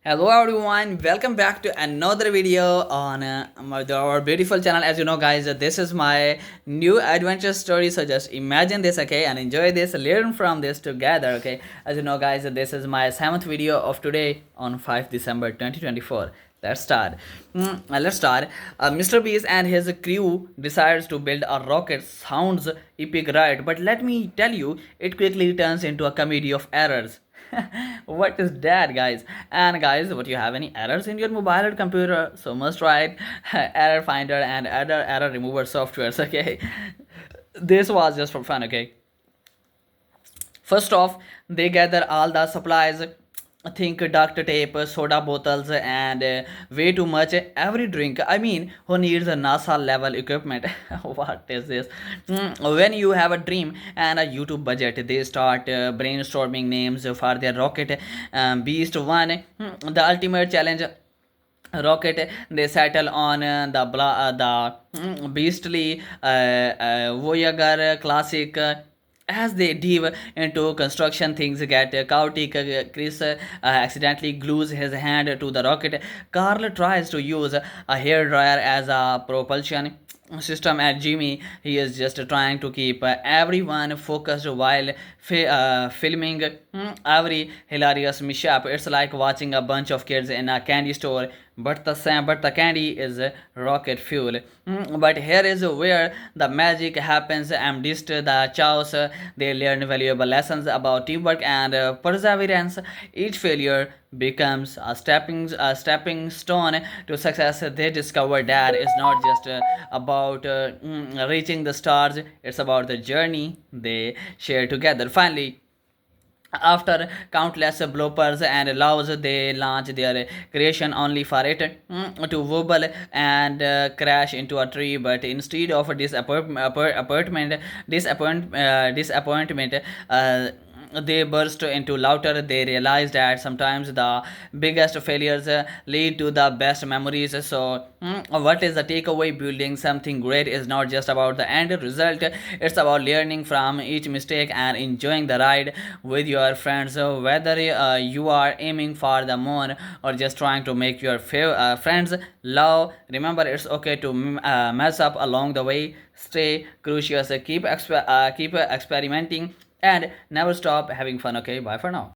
Hello everyone, welcome back to another video on our beautiful channel. As you know guys, this is my new adventure story, so just imagine this, okay, and enjoy this, learn from this together, okay. As you know guys, this is my 7th video of today on 5 December 2024. Let's start. Mr. Beast and his crew decides to build a rocket. Sounds epic, right? But let me tell you, it quickly turns into a comedy of errors. What is that, guys? And guys, what, you have any errors in your mobile or computer, so must try error finder and error remover softwares, okay. This was just for fun, okay. First off, they gather all the supplies. Think duct tape, soda bottles, and way too much every drink. I mean, who needs a NASA level equipment? What is this? When you have a dream and a YouTube budget, they start brainstorming names for their rocket. Beast 1, the ultimate challenge rocket. They settle on the beastly Voyager classic. As they dive into construction, things get chaotic. Chris accidentally glues his hand to the rocket. Carl tries to use a hairdryer as a propulsion system, and Jimmy, he is just trying to keep everyone focused while filming every hilarious mishap. It's like watching a bunch of kids in a candy store, but the candy is rocket fuel. But here is where the magic happens. Amidst the chaos, they learn valuable lessons about teamwork and perseverance. Each failure becomes a stepping stone to success. They discover that it's not just about reaching the stars, it's about the journey they share together. Finally, after countless bloopers and lows, they launch their creation only for it to wobble and crash into a tree. But instead of disappointment, they burst into laughter. They realize that sometimes the biggest failures lead to the best memories. So, what is the takeaway? Building something great is not just about the end result, it's about learning from each mistake and enjoying the ride with your friends. So, whether you are aiming for the moon or just trying to make your friends love, remember it's okay to mess up along the way. Stay curious, keep experimenting, and never stop having fun. Okay, bye for now.